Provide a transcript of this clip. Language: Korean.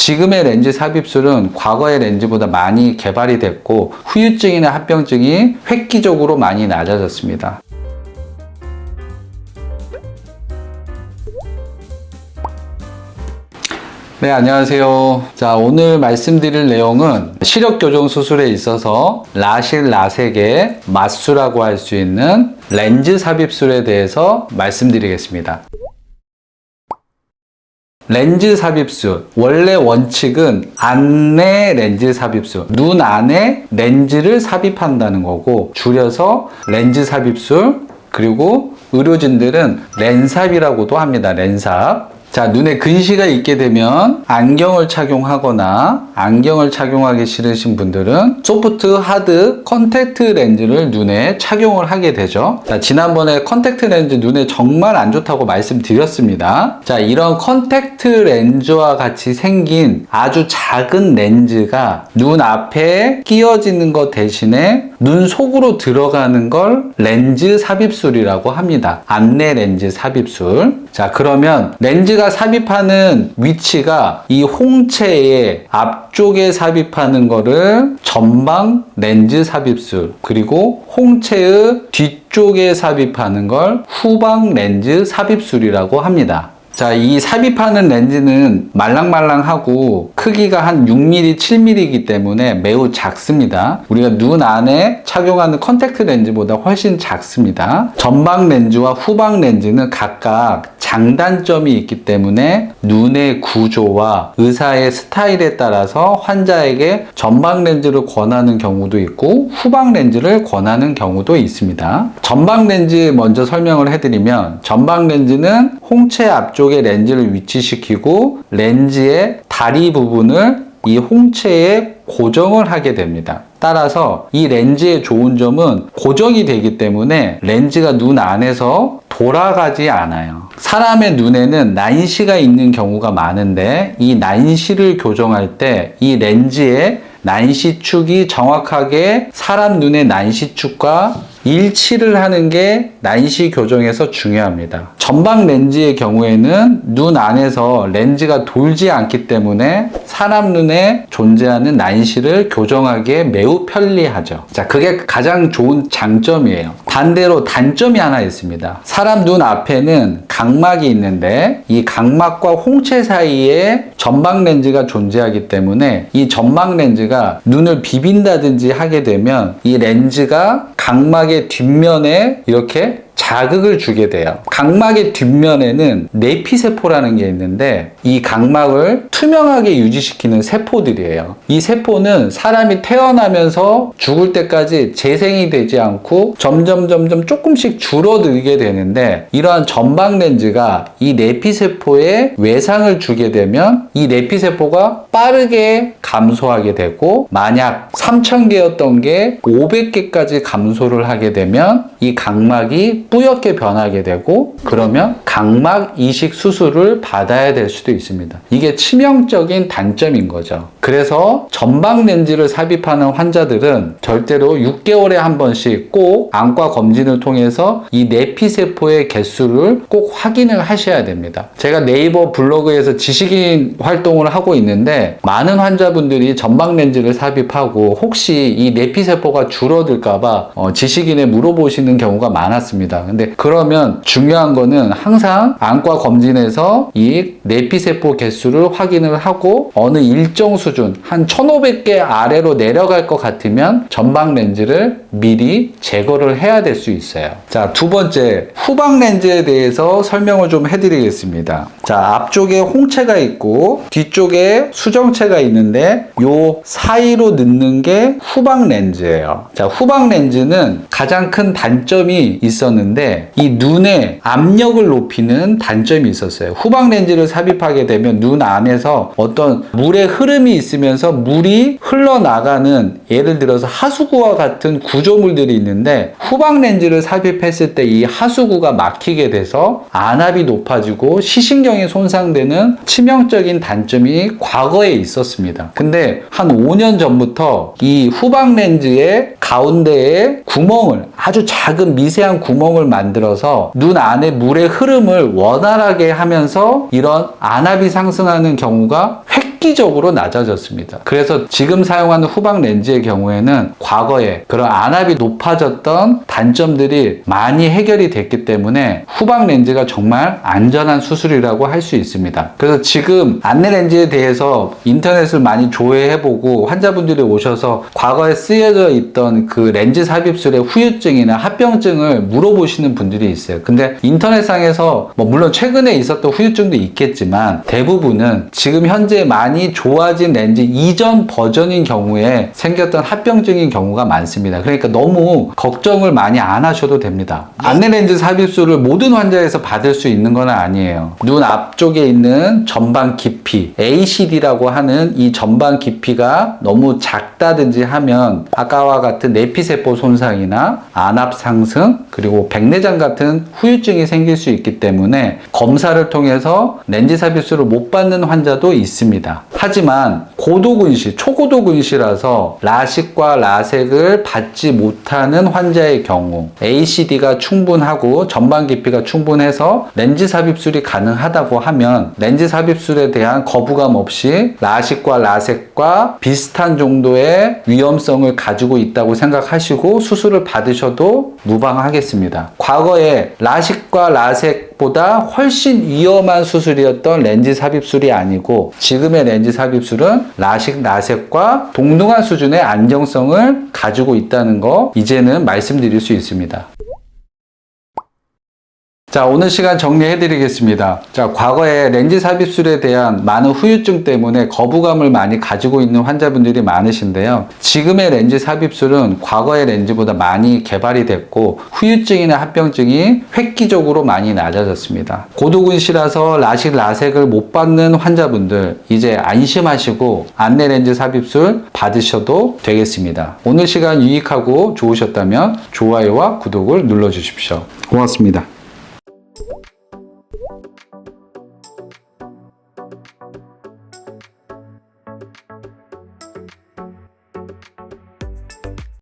지금의 렌즈 삽입술은 과거의 렌즈보다 많이 개발이 됐고 후유증이나 합병증이 획기적으로 많이 낮아졌습니다. 네, 안녕하세요. 자, 오늘 말씀드릴 내용은 시력 교정 수술에 있어서 라식, 라섹의 맞수라고 할 수 있는 렌즈 삽입술에 대해서 말씀드리겠습니다. 렌즈 삽입술, 원래 원칙은 안내 렌즈 삽입술, 눈 안에 렌즈를 삽입한다는 거고, 줄여서 렌즈 삽입술, 그리고 의료진들은 렌삽이라고도 합니다. 렌삽. 자, 눈에 근시가 있게 되면 안경을 착용하거나 안경을 착용하기 싫으신 분들은 소프트, 하드, 컨택트 렌즈를 눈에 착용을 하게 되죠. 자, 지난번에 컨택트 렌즈 눈에 정말 안 좋다고 말씀드렸습니다. 자, 이런 컨택트 렌즈와 같이 생긴 아주 작은 렌즈가 눈 앞에 끼어지는 것 대신에 눈 속으로 들어가는 걸 렌즈 삽입술이라고 합니다. 안내 렌즈 삽입술. 자, 그러면 렌즈가 삽입하는 위치가 이 홍채의 앞쪽에 삽입하는 거를 전방 렌즈 삽입술, 그리고 홍채의 뒤쪽에 삽입하는 걸 후방 렌즈 삽입술이라고 합니다. 자, 이 삽입하는 렌즈는 말랑말랑하고 크기가 한 6mm, 7mm이기 때문에 매우 작습니다. 우리가 눈 안에 착용하는 컨택트 렌즈보다 훨씬 작습니다. 전방 렌즈와 후방 렌즈는 각각 장단점이 있기 때문에 눈의 구조와 의사의 스타일에 따라서 환자에게 전방 렌즈를 권하는 경우도 있고 후방 렌즈를 권하는 경우도 있습니다. 전방 렌즈 먼저 설명을 해드리면, 전방 렌즈는 홍채 앞쪽에 렌즈를 위치시키고 렌즈의 다리 부분을 이 홍채에 고정을 하게 됩니다. 따라서 이 렌즈의 좋은 점은 고정이 되기 때문에 렌즈가 눈 안에서 돌아가지 않아요. 사람의 눈에는 난시가 있는 경우가 많은데 이 난시를 교정할 때 이 렌즈의 난시축이 정확하게 사람 눈의 난시축과 일치를 하는 게 난시 교정에서 중요합니다. 전방 렌즈의 경우에는 눈 안에서 렌즈가 돌지 않기 때문에 사람 눈에 존재하는 난시를 교정하기에 매우 편리하죠. 자, 그게 가장 좋은 장점이에요. 반대로 단점이 하나 있습니다. 사람 눈 앞에는 각막이 있는데 이 각막과 홍채 사이에 전방 렌즈가 존재하기 때문에 이 전방 렌즈가 눈을 비빈다든지 하게 되면 이 렌즈가 각막의 뒷면에 이렇게 자극을 주게 돼요. 각막의 뒷면에는 내피세포라는 게 있는데 이 각막을 투명하게 유지시키는 세포들이에요. 이 세포는 사람이 태어나면서 죽을 때까지 재생이 되지 않고 점점 조금씩 줄어들게 되는데, 이러한 전방 렌즈가 이 내피세포에 외상을 주게 되면 이 내피세포가 빠르게 감소하게 되고, 만약 3000개였던 게 500개까지 감소를 하게 되면 이 각막이 뿌옇게 변하게 되고, 그러면 각막 이식 수술을 받아야 될 수도 있습니다. 이게 치명적인 단점인 거죠. 그래서 전방 렌즈를 삽입하는 환자들은 절대로 6개월에 한 번씩 꼭 안과 검진을 통해서 이 내피세포의 개수를 꼭 확인을 하셔야 됩니다. 제가 네이버 블로그에서 지식인 활동을 하고 있는데 많은 환자분들이 전방 렌즈를 삽입하고 혹시 이 내피세포가 줄어들까봐 지식인에 물어보시는 경우가 많았습니다. 근데 그러면 중요한 거는 항상 안과 검진에서 이 내피세포 개수를 확인을 하고 어느 일정 수준, 한 1500개 아래로 내려갈 것 같으면 전방 렌즈를 미리 제거를 해야 될 수 있어요. 자, 두 번째, 후방 렌즈에 대해서 설명을 좀 해드리겠습니다. 자, 앞쪽에 홍채가 있고 뒤쪽에 수정체가 있는데 요 사이로 넣는 게 후방 렌즈예요. 자, 후방 렌즈는 가장 큰 단점이 있었는데 이 눈의 압력을 높이는 단점이 있었어요. 후방 렌즈를 삽입하게 되면 눈 안에서 어떤 물의 흐름이 있으면서 물이 흘러나가는, 예를 들어서 하수구와 같은 구조물들이 있는데 후방 렌즈를 삽입했을 때 이 하수구가 막히게 돼서 안압이 높아지고 시신경이 손상되는 치명적인 단점이 과거에 있었습니다. 근데 한 5년 전부터 이 후방 렌즈의 가운데에 구멍을, 아주 작은 미세한 구멍을 만들어서 눈 안에 물의 흐름을 원활하게 하면서 이런 안압이 상승하는 경우가 획기적으로 낮아졌습니다. 그래서 지금 사용하는 후방 렌즈의 경우에는 과거에 그런 안압이 높아졌던 단점들이 많이 해결이 됐기 때문에 후방 렌즈가 정말 안전한 수술이라고 할 수 있습니다. 그래서 지금 안내 렌즈에 대해서 인터넷을 많이 조회해보고 환자분들이 오셔서 과거에 쓰여져 있던 그 렌즈 삽입술의 후유증이나 합병증을 물어보시는 분들이 있어요. 근데 인터넷상에서 물론 최근에 있었던 후유증도 있겠지만 대부분은 지금 현재 많이 좋아진 렌즈 이전 버전인 경우에 생겼던 합병증인 경우가 많습니다. 그러니까 너무 걱정을 많이 안 하셔도 됩니다. 안내 렌즈 삽입술을 모든 환자에서 받을 수 있는 건 아니에요. 눈 앞쪽에 있는 전방 깊이 ACD라고 하는 이 전방 깊이가 너무 작다든지 하면 아까와 같은 내피세포 손상이나 안압 상승 그리고 백내장 같은 후유증이 생길 수 있기 때문에 검사를 통해서 렌즈 삽입술을 못 받는 환자도 있습니다. 하지만 고도근시, 초고도근시라서 라식과 라섹을 받지 못하는 환자의 경우 ACD가 충분하고 전방 깊이가 충분해서 렌즈 삽입술이 가능하다고 하면 렌즈 삽입술에 대한 거부감 없이 라식과 라섹과 비슷한 정도의 위험성을 가지고 있다고 생각하시고 수술을 받으셔도 무방하겠습니다. 과거에 라식과 라섹보다 훨씬 위험한 수술이었던 렌즈 삽입술이 아니고 지금의 렌즈 삽입술은 라식, 라섹과 동등한 수준의 안정성을 가지고 있다는 거 이제는 말씀드릴 수 있습니다. 자, 오늘 시간 정리해 드리겠습니다. 자, 과거에 렌즈 삽입술에 대한 많은 후유증 때문에 거부감을 많이 가지고 있는 환자분들이 많으신데요. 지금의 렌즈 삽입술은 과거의 렌즈보다 많이 개발이 됐고 후유증이나 합병증이 획기적으로 많이 낮아졌습니다. 고도근시라서 라식, 라섹을 못 받는 환자분들 이제 안심하시고 안내 렌즈 삽입술 받으셔도 되겠습니다. 오늘 시간 유익하고 좋으셨다면 좋아요와 구독을 눌러주십시오. 고맙습니다.